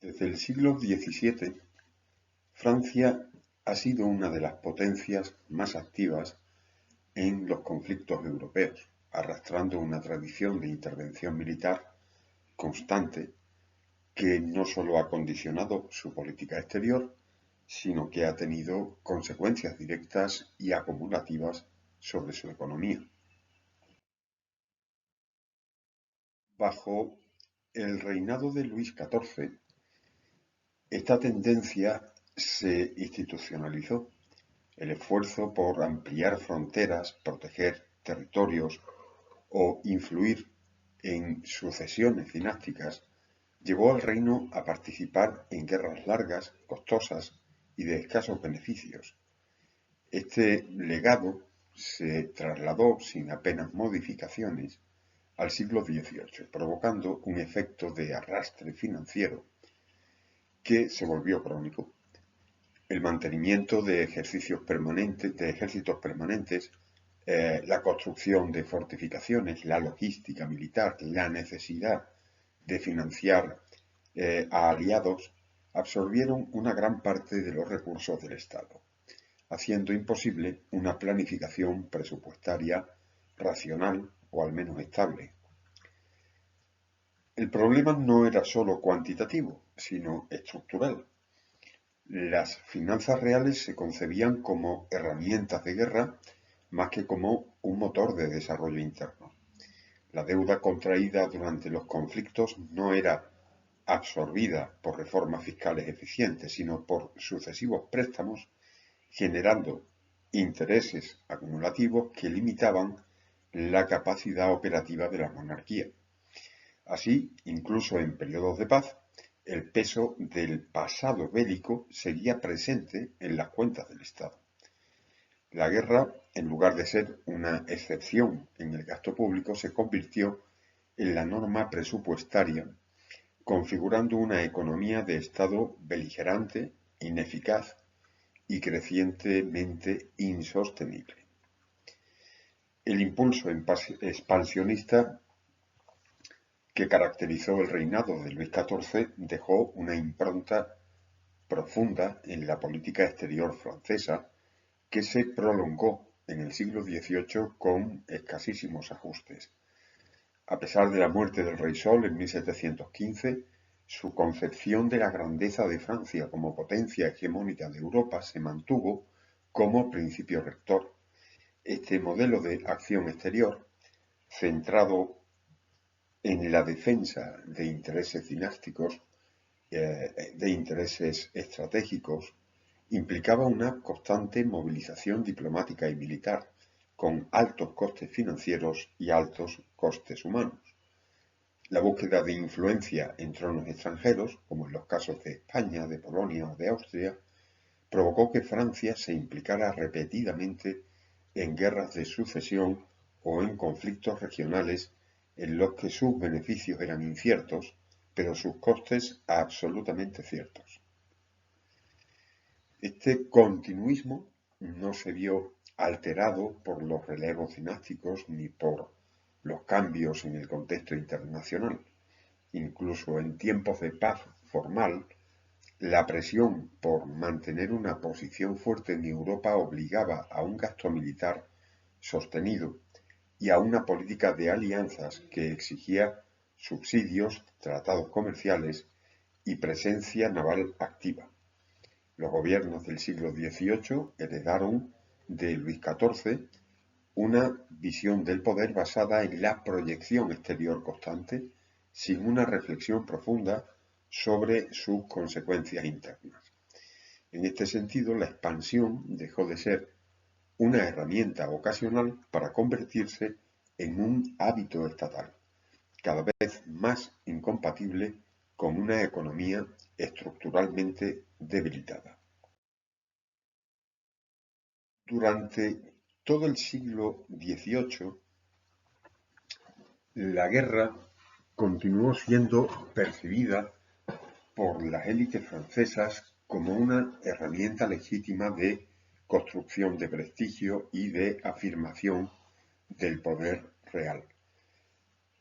Desde el siglo XVII, Francia ha sido una de las potencias más activas en los conflictos europeos, arrastrando una tradición de intervención militar constante que no solo ha condicionado su política exterior, sino que ha tenido consecuencias directas y acumulativas sobre su economía. Bajo el reinado de Luis XIV, esta tendencia se institucionalizó. El esfuerzo por ampliar fronteras, proteger territorios o influir en sucesiones dinásticas llevó al reino a participar en guerras largas, costosas y de escasos beneficios. Este legado se trasladó sin apenas modificaciones al siglo XVIII, provocando un efecto de arrastre financiero que se volvió crónico. El mantenimiento de ejércitos permanentes, la construcción de fortificaciones, la logística militar, la necesidad de financiar a aliados, absorbieron una gran parte de los recursos del Estado, haciendo imposible una planificación presupuestaria racional o al menos estable. El problema no era solo cuantitativo, sino estructural. Las finanzas reales se concebían como herramientas de guerra más que como un motor de desarrollo interno. La deuda contraída durante los conflictos no era absorbida por reformas fiscales eficientes, sino por sucesivos préstamos, generando intereses acumulativos que limitaban la capacidad operativa de la monarquía. Así, incluso en periodos de paz, el peso del pasado bélico seguía presente en las cuentas del Estado. La guerra, en lugar de ser una excepción en el gasto público, se convirtió en la norma presupuestaria, configurando una economía de Estado beligerante, ineficaz y crecientemente insostenible. El impulso expansionista que caracterizó el reinado de Luis XIV dejó una impronta profunda en la política exterior francesa que se prolongó en el siglo XVIII con escasísimos ajustes. A pesar de la muerte del rey Sol en 1715, su concepción de la grandeza de Francia como potencia hegemónica de Europa se mantuvo como principio rector. Este modelo de acción exterior, centrado en la defensa de intereses dinásticos, de intereses estratégicos, implicaba una constante movilización diplomática y militar, con altos costes financieros y altos costes humanos. La búsqueda de influencia en tronos extranjeros, como en los casos de España, de Polonia o de Austria, provocó que Francia se implicara repetidamente en guerras de sucesión o en conflictos regionales en los que sus beneficios eran inciertos, pero sus costes absolutamente ciertos. Este continuismo no se vio alterado por los relevos dinásticos ni por los cambios en el contexto internacional. Incluso en tiempos de paz formal, la presión por mantener una posición fuerte en Europa obligaba a un gasto militar sostenido y a una política de alianzas que exigía subsidios, tratados comerciales y presencia naval activa. Los gobiernos del siglo XVIII heredaron de Luis XIV una visión del poder basada en la proyección exterior constante, sin una reflexión profunda sobre sus consecuencias internas. En este sentido, la expansión dejó de ser una herramienta ocasional para convertirse en un hábito estatal, cada vez más incompatible con una economía estructuralmente debilitada. Durante todo el siglo XVIII, la guerra continuó siendo percibida por las élites francesas como una herramienta legítima de construcción de prestigio y de afirmación del poder real.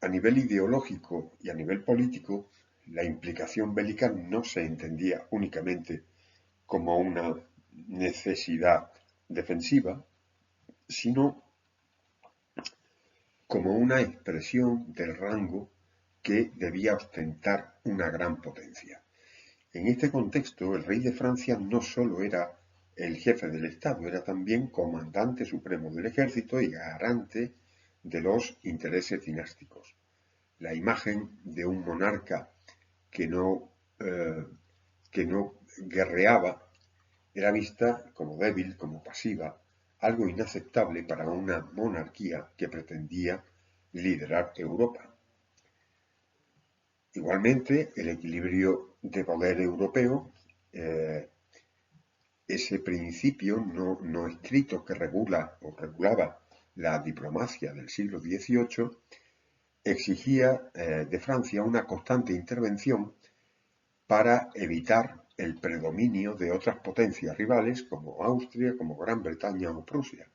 A nivel ideológico y a nivel político, La implicación bélica no se entendía únicamente como una necesidad defensiva, sino como una expresión del rango que debía ostentar una gran potencia. En este contexto, el rey de Francia no solo era el jefe del Estado, era también comandante supremo del ejército y garante de los intereses dinásticos. La imagen de un monarca que no, eh, que no guerreaba era vista como débil, como pasiva, algo inaceptable para una monarquía que pretendía liderar Europa. Igualmente, el equilibrio de poder europeo, ese principio no escrito que regula o regulaba la diplomacia del siglo XVIII, exigía de Francia una constante intervención para evitar el predominio de otras potencias rivales como Austria, como Gran Bretaña o Prusia.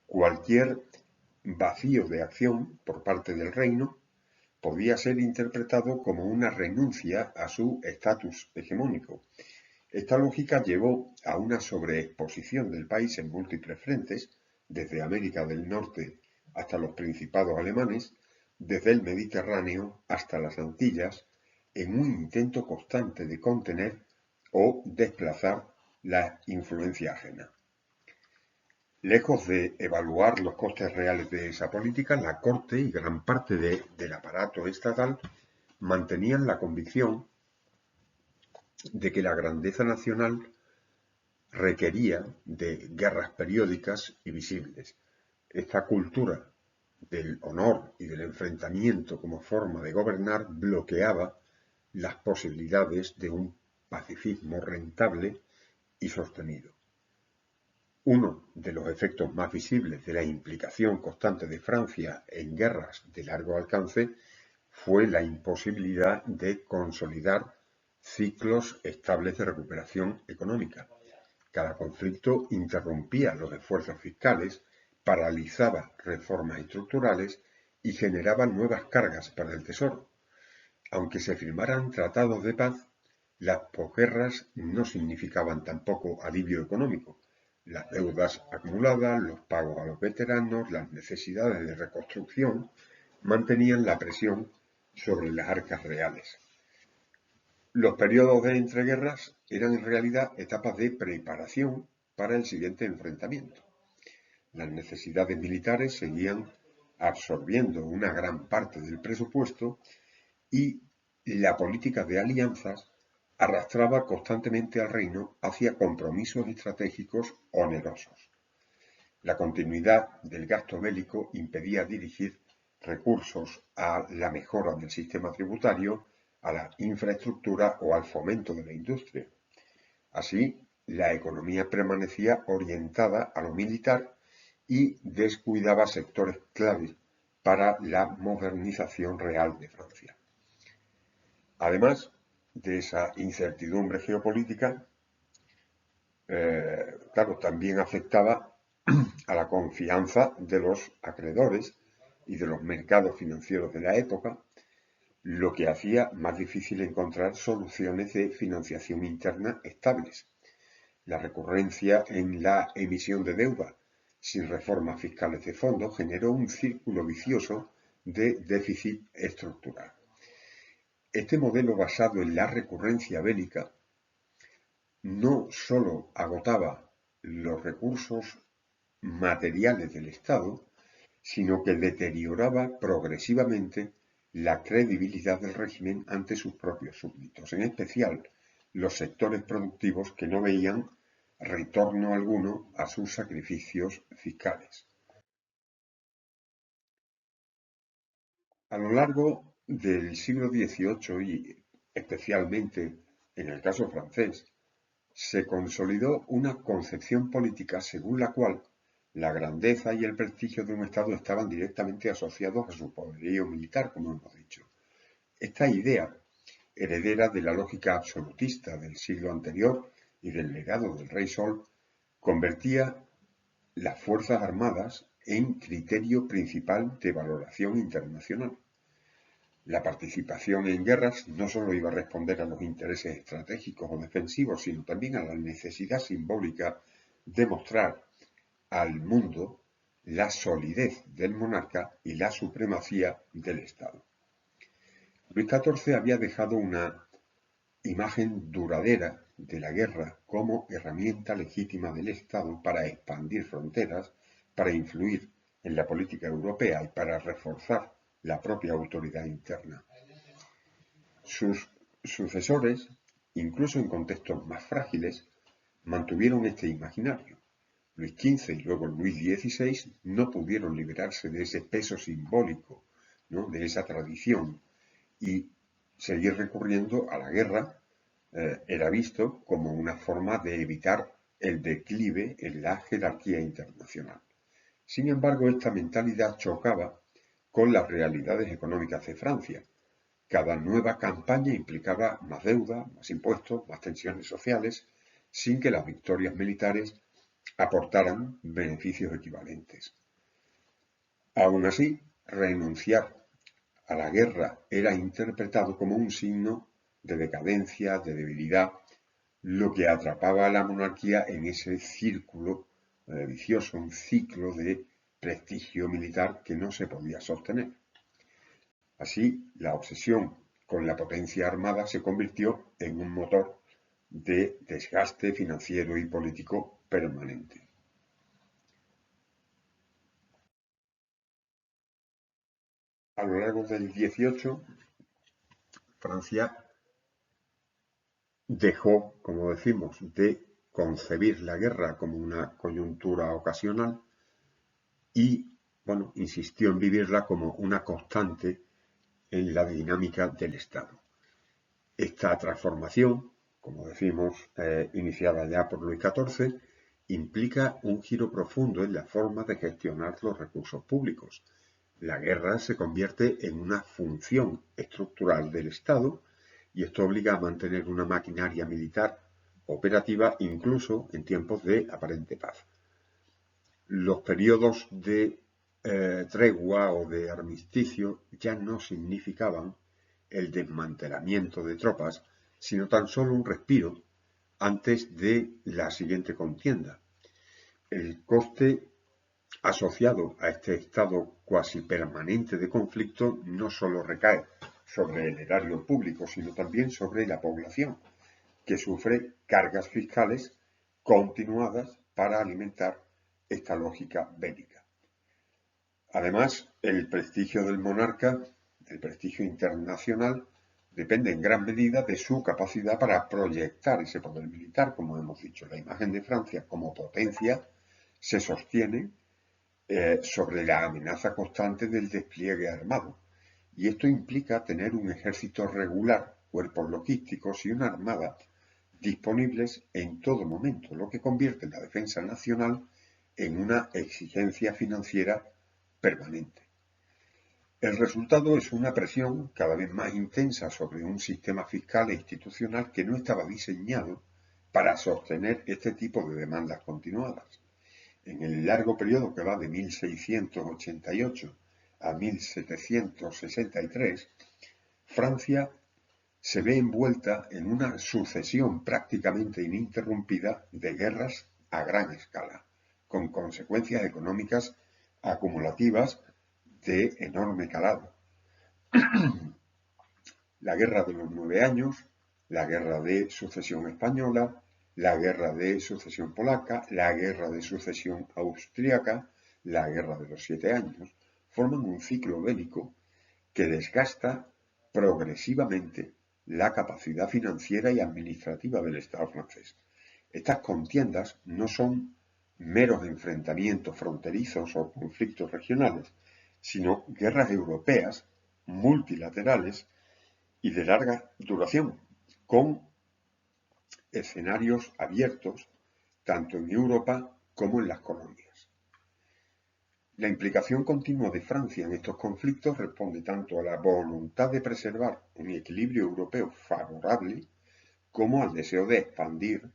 Cualquier vacío de acción por parte del reino podía ser interpretado como una renuncia a su estatus hegemónico. Esta lógica llevó a una sobreexposición del país en múltiples frentes, desde América del Norte hasta los Principados alemanes, desde el Mediterráneo hasta las Antillas, en un intento constante de contener o desplazar la influencia ajena. Lejos de evaluar los costes reales de esa política, la corte y gran parte del aparato estatal mantenían la convicción de que la grandeza nacional requería de guerras periódicas y visibles. Esta cultura del honor y del enfrentamiento como forma de gobernar bloqueaba las posibilidades de un pacifismo rentable y sostenido. Uno de los efectos más visibles de la implicación constante de Francia en guerras de largo alcance fue la imposibilidad de consolidar ciclos estables de recuperación económica. Cada conflicto interrumpía los esfuerzos fiscales, paralizaba reformas estructurales y generaba nuevas cargas para el Tesoro. Aunque se firmaran tratados de paz, las posguerras no significaban tampoco alivio económico. Las deudas acumuladas, los pagos a los veteranos, las necesidades de reconstrucción mantenían la presión sobre las arcas reales. Los periodos de entreguerras eran en realidad etapas de preparación para el siguiente enfrentamiento. Las necesidades militares seguían absorbiendo una gran parte del presupuesto y la política de alianzas arrastraba constantemente al reino hacia compromisos estratégicos onerosos. La continuidad del gasto bélico impedía dirigir recursos a la mejora del sistema tributario, a la infraestructura o al fomento de la industria. Así, la economía permanecía orientada a lo militar y descuidaba sectores claves para la modernización real de Francia. Además de esa incertidumbre geopolítica, claro, también afectaba a la confianza de los acreedores y de los mercados financieros de la época, lo que hacía más difícil encontrar soluciones de financiación interna estables. La recurrencia en la emisión de deuda sin reformas fiscales de fondo generó un círculo vicioso de déficit estructural. Este modelo basado en la recurrencia bélica no solo agotaba los recursos materiales del Estado, sino que deterioraba progresivamente la credibilidad del régimen ante sus propios súbditos, en especial los sectores productivos que no veían retorno alguno a sus sacrificios fiscales. A lo largo del siglo XVIII y especialmente en el caso francés, se consolidó una concepción política según la cual la grandeza y el prestigio de un Estado estaban directamente asociados a su poderío militar, como hemos dicho. Esta idea, heredera de la lógica absolutista del siglo anterior y del legado del Rey Sol, convertía las Fuerzas Armadas en criterio principal de valoración internacional. La participación en guerras no solo iba a responder a los intereses estratégicos o defensivos, sino también a la necesidad simbólica de mostrar al mundo la solidez del monarca y la supremacía del Estado. Luis XIV había dejado una imagen duradera de la guerra como herramienta legítima del Estado para expandir fronteras, para influir en la política europea y para reforzar la propia autoridad interna. Sus sucesores, incluso en contextos más frágiles, mantuvieron este imaginario. Luis XV y luego Luis XVI no pudieron liberarse de ese peso simbólico, ¿no?, de esa tradición, y seguir recurriendo a la guerra era visto como una forma de evitar el declive en la jerarquía internacional. Sin embargo, esta mentalidad chocaba con las realidades económicas de Francia. Cada nueva campaña implicaba más deuda, más impuestos, más tensiones sociales, sin que las victorias militares aportaran beneficios equivalentes. Aún así, renunciar a la guerra era interpretado como un signo de decadencia, de debilidad, lo que atrapaba a la monarquía en ese círculo vicioso, un ciclo de prestigio militar que no se podía sostener. Así, la obsesión con la potencia armada se convirtió en un motor de desgaste financiero y político permanente. A lo largo del XVIII, Francia dejó, como decimos, de concebir la guerra como una coyuntura ocasional y, bueno, insistió en vivirla como una constante en la dinámica del Estado. Esta transformación, como decimos, iniciada ya por Luis XIV, implica un giro profundo en la forma de gestionar los recursos públicos. La guerra se convierte en una función estructural del Estado y esto obliga a mantener una maquinaria militar operativa incluso en tiempos de aparente paz. Los periodos de tregua o de armisticio ya no significaban el desmantelamiento de tropas, sino tan solo un respiro antes de la siguiente contienda. El coste asociado a este estado cuasi permanente de conflicto no solo recae sobre el erario público, sino también sobre la población, que sufre cargas fiscales continuadas para alimentar esta lógica bélica. Además, el prestigio del monarca, el prestigio internacional, depende en gran medida de su capacidad para proyectar ese poder militar. Como hemos dicho, la imagen de Francia como potencia se sostiene sobre la amenaza constante del despliegue armado. Y esto implica tener un ejército regular, cuerpos logísticos y una armada disponibles en todo momento, lo que convierte la defensa nacional en una exigencia financiera permanente. El resultado es una presión cada vez más intensa sobre un sistema fiscal e institucional que no estaba diseñado para sostener este tipo de demandas continuadas. En el largo periodo que va de 1688 a 1763, Francia se ve envuelta en una sucesión prácticamente ininterrumpida de guerras a gran escala, con consecuencias económicas acumulativas de enorme calado. La Guerra de los 9 años, la Guerra de Sucesión Española, la Guerra de Sucesión Polaca, la Guerra de Sucesión Austríaca, la Guerra de los 7 años, forman un ciclo bélico que desgasta progresivamente la capacidad financiera y administrativa del Estado francés. Estas contiendas no son meros enfrentamientos fronterizos o conflictos regionales, sino guerras europeas, multilaterales y de larga duración, con escenarios abiertos tanto en Europa como en las colonias. La implicación continua de Francia en estos conflictos responde tanto a la voluntad de preservar un equilibrio europeo favorable como al deseo de expandir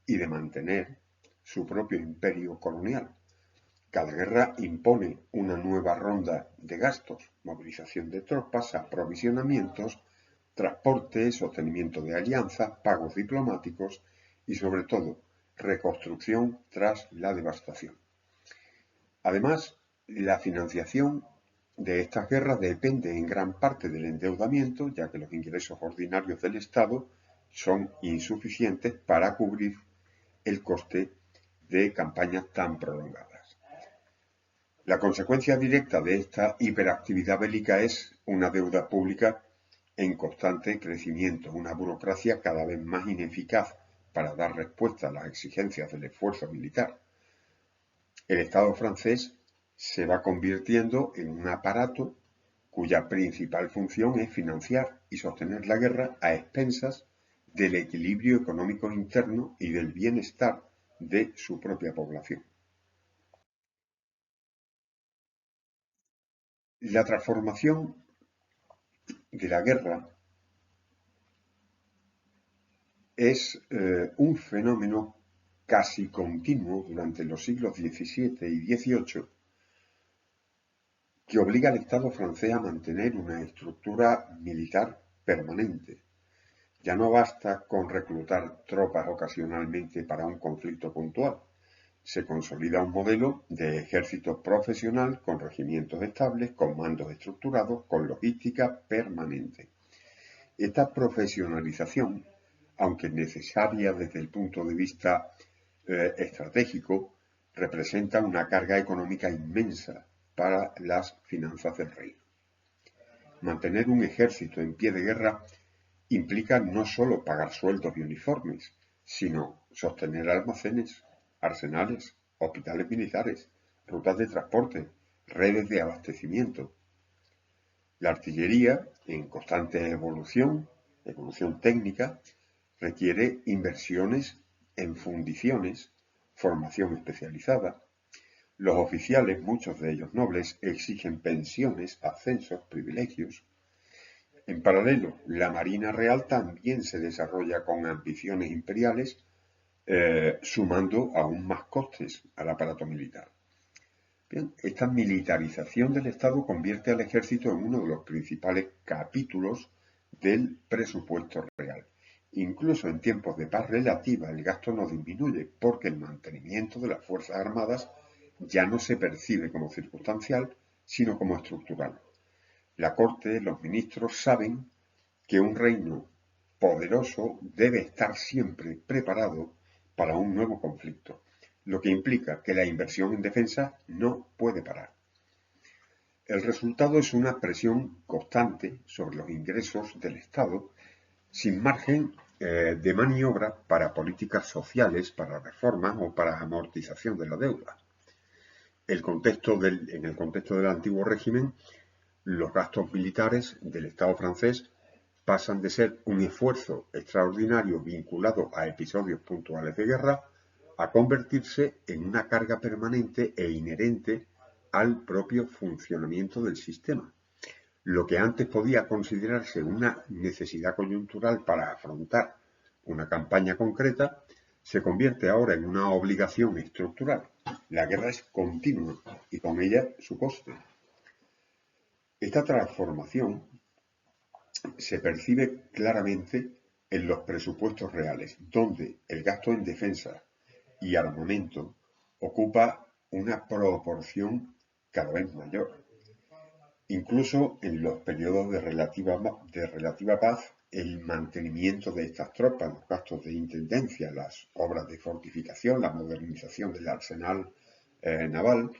y de mantener su propio imperio colonial. Cada guerra impone una nueva ronda de gastos, movilización de tropas, aprovisionamientos, transporte, sostenimiento de alianzas, pagos diplomáticos y, sobre todo, reconstrucción tras la devastación. Además, la financiación de estas guerras depende en gran parte del endeudamiento, ya que los ingresos ordinarios del Estado son insuficientes para cubrir el coste de campañas tan prolongadas. La consecuencia directa de esta hiperactividad bélica es una deuda pública en constante crecimiento, una burocracia cada vez más ineficaz para dar respuesta a las exigencias del esfuerzo militar. El Estado francés se va convirtiendo en un aparato cuya principal función es financiar y sostener la guerra a expensas del equilibrio económico interno y del bienestar de su propia población. La transformación de la guerra es un fenómeno casi continuo durante los siglos XVII y XVIII que obliga al Estado francés a mantener una estructura militar permanente. Ya no basta con reclutar tropas ocasionalmente para un conflicto puntual. Se consolida un modelo de ejército profesional con regimientos estables, con mandos estructurados, con logística permanente. Esta profesionalización, aunque necesaria desde el punto de vista estratégico, representa una carga económica inmensa para las finanzas del reino. Mantener un ejército en pie de guerra implica no solo pagar sueldos y uniformes, sino sostener almacenes, arsenales, hospitales militares, rutas de transporte, redes de abastecimiento. La artillería, en constante evolución técnica, requiere inversiones en fundiciones, formación especializada. Los oficiales, muchos de ellos nobles, exigen pensiones, ascensos, privilegios. En paralelo, la Marina Real también se desarrolla con ambiciones imperiales, sumando aún más costes al aparato militar. Bien, esta militarización del Estado convierte al ejército en uno de los principales capítulos del presupuesto real. Incluso en tiempos de paz relativa el gasto no disminuye porque el mantenimiento de las Fuerzas Armadas ya no se percibe como circunstancial, sino como estructural. La corte, los ministros saben que un reino poderoso debe estar siempre preparado para un nuevo conflicto, lo que implica que la inversión en defensa no puede parar. El resultado es una presión constante sobre los ingresos del Estado, sin margen de maniobra para políticas sociales, para reformas o para amortización de la deuda. En el contexto del antiguo régimen, los gastos militares del Estado francés pasan de ser un esfuerzo extraordinario vinculado a episodios puntuales de guerra a convertirse en una carga permanente e inherente al propio funcionamiento del sistema. Lo que antes podía considerarse una necesidad coyuntural para afrontar una campaña concreta, se convierte ahora en una obligación estructural. La guerra es continua y con ella su coste. Esta transformación se percibe claramente en los presupuestos reales, donde el gasto en defensa y armamento ocupa una proporción cada vez mayor. Incluso en los periodos de relativa paz, el mantenimiento de estas tropas, los gastos de intendencia, las obras de fortificación, la modernización del arsenal naval,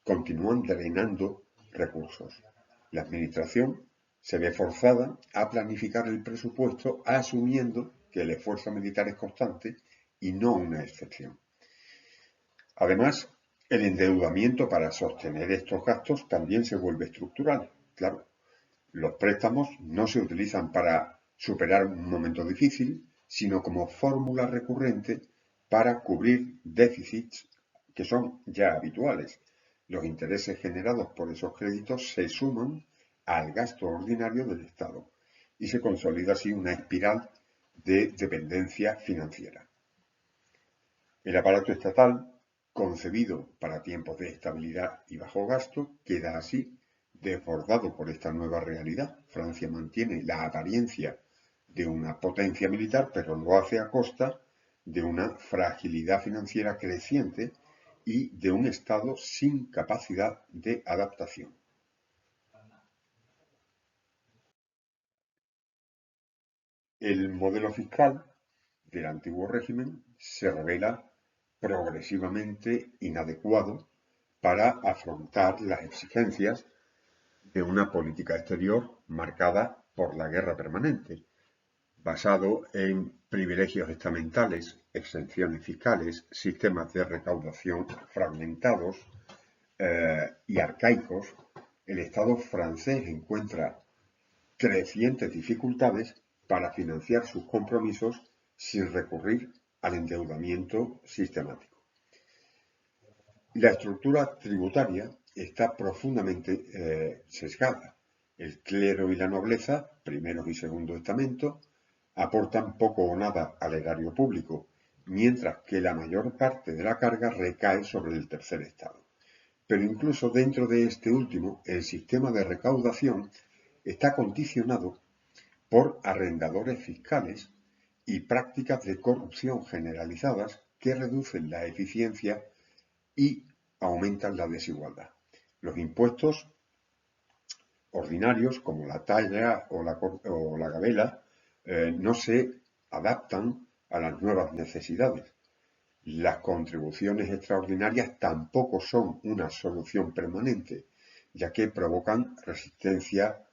continúan drenando recursos. La administración se ve forzada a planificar el presupuesto asumiendo que el esfuerzo militar es constante y no una excepción. Además, el endeudamiento para sostener estos gastos también se vuelve estructural. Claro, los préstamos no se utilizan para superar un momento difícil, sino como fórmula recurrente para cubrir déficits que son ya habituales. Los intereses generados por esos créditos se suman al gasto ordinario del Estado y se consolida así una espiral de dependencia financiera. El aparato estatal concebido para tiempos de estabilidad y bajo gasto, queda así desbordado por esta nueva realidad. Francia mantiene la apariencia de una potencia militar, pero lo hace a costa de una fragilidad financiera creciente y de un Estado sin capacidad de adaptación. El modelo fiscal del antiguo régimen se revela progresivamente inadecuado para afrontar las exigencias de una política exterior marcada por la guerra permanente, basado en privilegios estamentales, exenciones fiscales, sistemas de recaudación fragmentados y arcaicos. El Estado francés encuentra crecientes dificultades para financiar sus compromisos sin recurrir al endeudamiento sistemático. La estructura tributaria está profundamente sesgada. El clero y la nobleza, primeros y segundos estamentos, aportan poco o nada al erario público, mientras que la mayor parte de la carga recae sobre el tercer estado. Pero incluso dentro de este último, el sistema de recaudación está condicionado por arrendadores fiscales y prácticas de corrupción generalizadas que reducen la eficiencia y aumentan la desigualdad. Los impuestos ordinarios, como la talla o la gabela, no se adaptan a las nuevas necesidades. Las contribuciones extraordinarias tampoco son una solución permanente, ya que provocan resistencia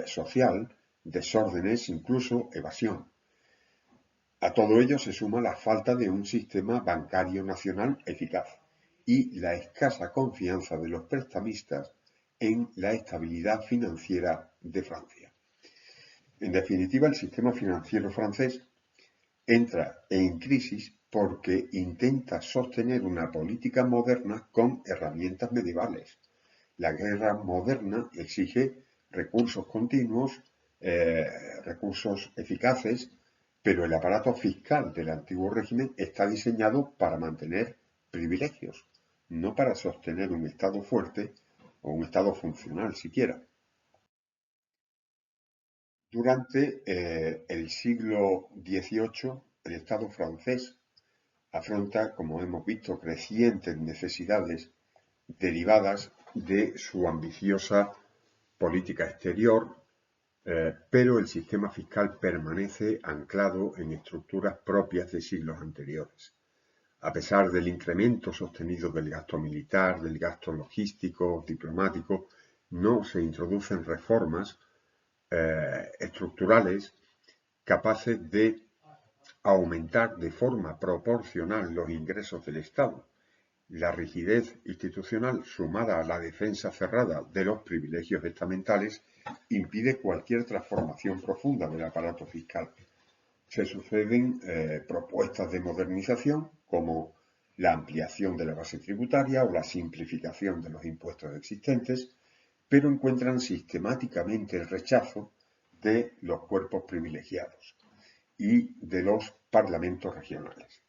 social, desórdenes, incluso evasión. A todo ello se suma la falta de un sistema bancario nacional eficaz y la escasa confianza de los prestamistas en la estabilidad financiera de Francia. En definitiva, el sistema financiero francés entra en crisis porque intenta sostener una política moderna con herramientas medievales. La guerra moderna exige recursos continuos, recursos eficaces, pero el aparato fiscal del antiguo régimen está diseñado para mantener privilegios, no para sostener un Estado fuerte o un Estado funcional siquiera. Durante el siglo XVIII, el Estado francés afronta, como hemos visto, crecientes necesidades derivadas de su ambiciosa política exterior, pero el sistema fiscal permanece anclado en estructuras propias de siglos anteriores. A pesar del incremento sostenido del gasto militar, del gasto logístico, diplomático, no se introducen reformas estructurales capaces de aumentar de forma proporcional los ingresos del Estado. La rigidez institucional, sumada a la defensa cerrada de los privilegios estamentales, impide cualquier transformación profunda del aparato fiscal. Se suceden propuestas de modernización, como la ampliación de la base tributaria o la simplificación de los impuestos existentes, pero encuentran sistemáticamente el rechazo de los cuerpos privilegiados y de los parlamentos regionales.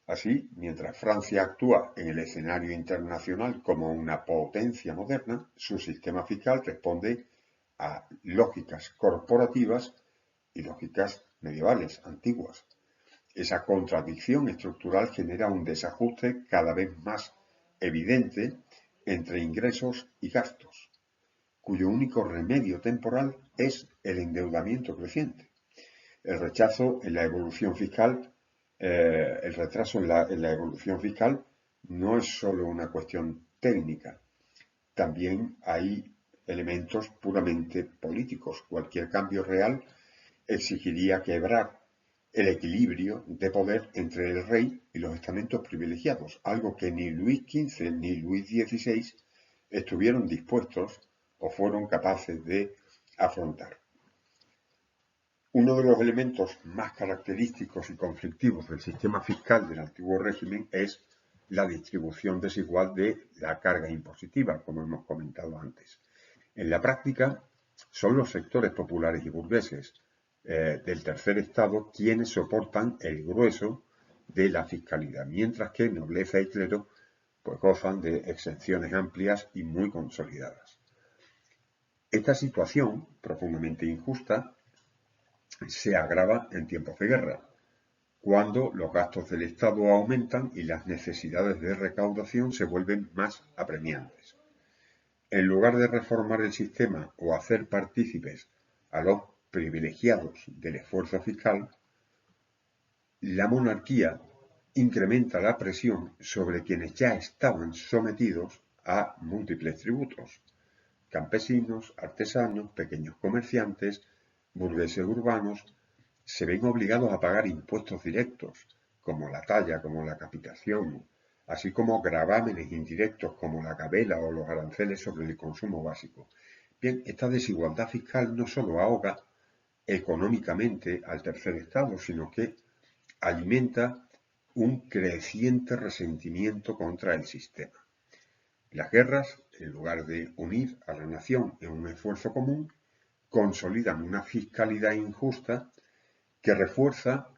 Así, mientras Francia actúa en el escenario internacional como una potencia moderna, su sistema fiscal responde a lógicas corporativas y lógicas medievales, antiguas. Esa contradicción estructural genera un desajuste cada vez más evidente entre ingresos y gastos, cuyo único remedio temporal es el endeudamiento creciente. El rechazo en la evolución fiscal, el retraso en la evolución fiscal no es solo una cuestión técnica, también hay elementos puramente políticos. Cualquier cambio real exigiría quebrar el equilibrio de poder entre el rey y los estamentos privilegiados, algo que ni Luis XV ni Luis XVI estuvieron dispuestos o fueron capaces de afrontar. Uno de los elementos más característicos y conflictivos del sistema fiscal del antiguo régimen es la distribución desigual de la carga impositiva, como hemos comentado antes. En la práctica, son los sectores populares y burgueses del tercer estado quienes soportan el grueso de la fiscalidad, mientras que nobleza y clero pues gozan de exenciones amplias y muy consolidadas. Esta situación, profundamente injusta, se agrava en tiempos de guerra, cuando los gastos del Estado aumentan y las necesidades de recaudación se vuelven más apremiantes. En lugar de reformar el sistema o hacer partícipes a los privilegiados del esfuerzo fiscal, la monarquía incrementa la presión sobre quienes ya estaban sometidos a múltiples tributos: campesinos, artesanos, pequeños comerciantes, burgueses urbanos, se ven obligados a pagar impuestos directos, como la talla, como la capitación, así como gravámenes indirectos como la gabela o los aranceles sobre el consumo básico. Bien, esta desigualdad fiscal no solo ahoga económicamente al tercer estado, sino que alimenta un creciente resentimiento contra el sistema. Las guerras, en lugar de unir a la nación en un esfuerzo común, consolidan una fiscalidad injusta que refuerza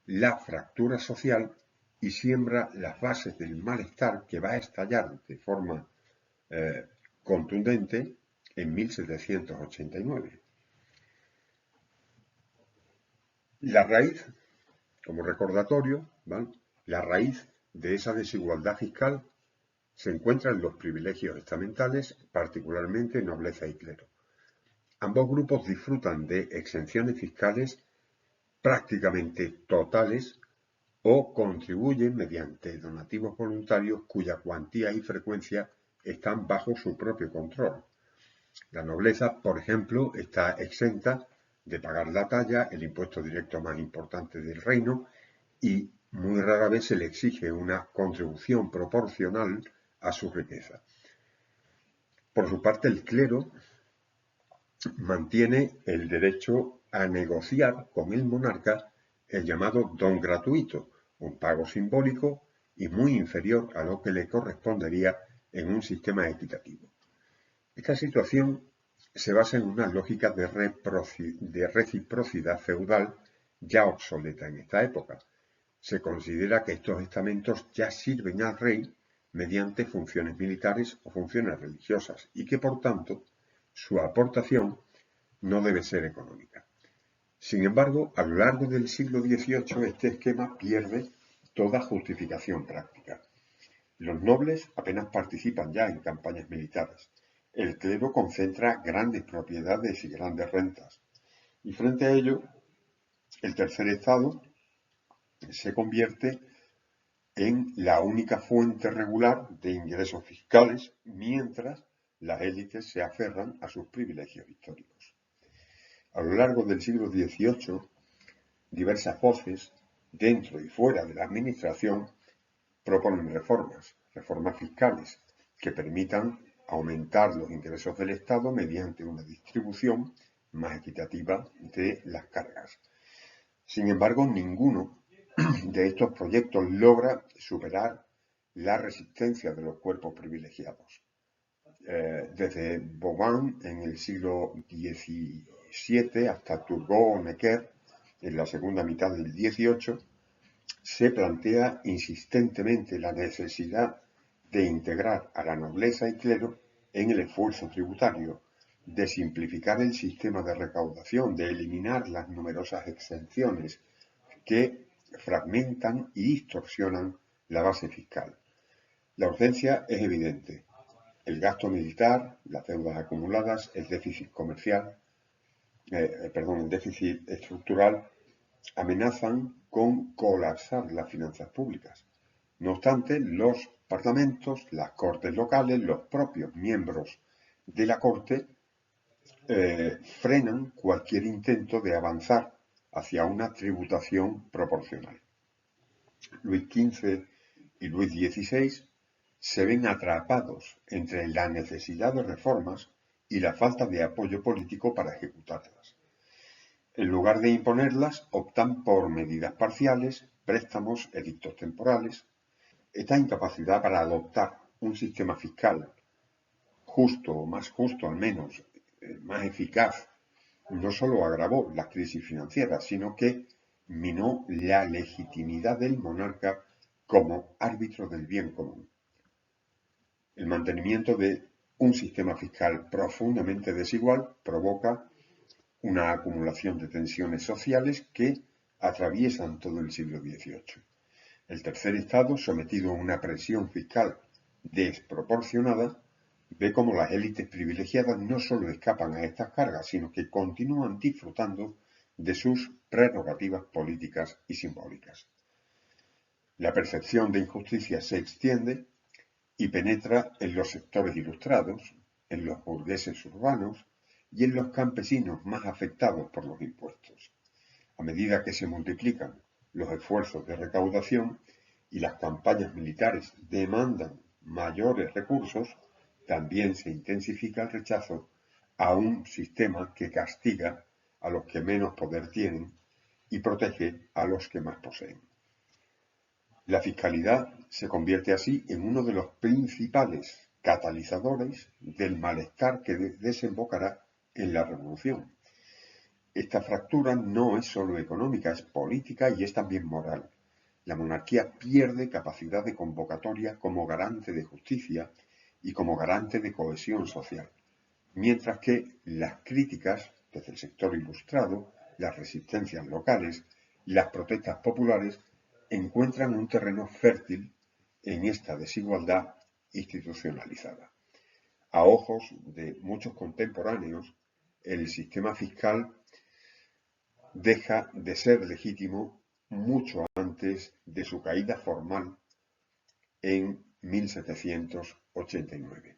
la fractura social y siembra las bases del malestar que va a estallar de forma contundente en 1789. La raíz, como recordatorio, ¿vale?, la raíz de esa desigualdad fiscal se encuentra en los privilegios estamentales, particularmente nobleza y clero. Ambos grupos disfrutan de exenciones fiscales prácticamente totales o contribuyen mediante donativos voluntarios cuya cuantía y frecuencia están bajo su propio control. La nobleza, por ejemplo, está exenta de pagar la talla, el impuesto directo más importante del reino, y muy rara vez se le exige una contribución proporcional a su riqueza. Por su parte, el clero mantiene el derecho a negociar con el monarca el llamado don gratuito, un pago simbólico y muy inferior a lo que le correspondería en un sistema equitativo. Esta situación se basa en una lógica de reciprocidad feudal ya obsoleta en esta época. Se considera que estos estamentos ya sirven al rey mediante funciones militares o funciones religiosas y que, por tanto, su aportación no debe ser económica. Sin embargo, a lo largo del siglo XVIII este esquema pierde toda justificación práctica. Los nobles apenas participan ya en campañas militares. El clero concentra grandes propiedades y grandes rentas. Y frente a ello, el tercer estado se convierte en la única fuente regular de ingresos fiscales, mientras las élites se aferran a sus privilegios históricos. A lo largo del siglo XVIII, diversas voces, dentro y fuera de la administración, proponen reformas fiscales que permitan aumentar los ingresos del Estado mediante una distribución más equitativa de las cargas. Sin embargo, ninguno de estos proyectos logra superar la resistencia de los cuerpos privilegiados. Desde Vauban en el siglo XVII hasta Turgot-Necker en la segunda mitad del XVIII, se plantea insistentemente la necesidad de integrar a la nobleza y clero en el esfuerzo tributario, de simplificar el sistema de recaudación, de eliminar las numerosas exenciones que fragmentan y distorsionan la base fiscal. La urgencia es evidente. El gasto militar, las deudas acumuladas, el déficit comercial, el déficit estructural amenazan con colapsar las finanzas públicas. No obstante, los parlamentos, las cortes locales, los propios miembros de la corte frenan cualquier intento de avanzar hacia una tributación proporcional. Luis XV y Luis XVI se ven atrapados entre la necesidad de reformas y la falta de apoyo político para ejecutarlas. En lugar de imponerlas, optan por medidas parciales, préstamos, edictos temporales. Esta incapacidad para adoptar un sistema fiscal justo, o más justo al menos, más eficaz, no solo agravó la crisis financiera, sino que minó la legitimidad del monarca como árbitro del bien común. El mantenimiento de un sistema fiscal profundamente desigual provoca una acumulación de tensiones sociales que atraviesan todo el siglo XVIII. El tercer estado, sometido a una presión fiscal desproporcionada, ve cómo las élites privilegiadas no solo escapan a estas cargas, sino que continúan disfrutando de sus prerrogativas políticas y simbólicas. La percepción de injusticia se extiende y penetra en los sectores ilustrados, en los burgueses urbanos y en los campesinos más afectados por los impuestos. A medida que se multiplican los esfuerzos de recaudación y las campañas militares demandan mayores recursos, también se intensifica el rechazo a un sistema que castiga a los que menos poder tienen y protege a los que más poseen. La fiscalidad se convierte así en uno de los principales catalizadores del malestar que desembocará en la revolución. Esta fractura no es solo económica, es política y es también moral. La monarquía pierde capacidad de convocatoria como garante de justicia y como garante de cohesión social, mientras que las críticas desde el sector ilustrado, las resistencias locales y las protestas populares encuentran un terreno fértil en esta desigualdad institucionalizada. A ojos de muchos contemporáneos, el sistema fiscal deja de ser legítimo mucho antes de su caída formal en 1789.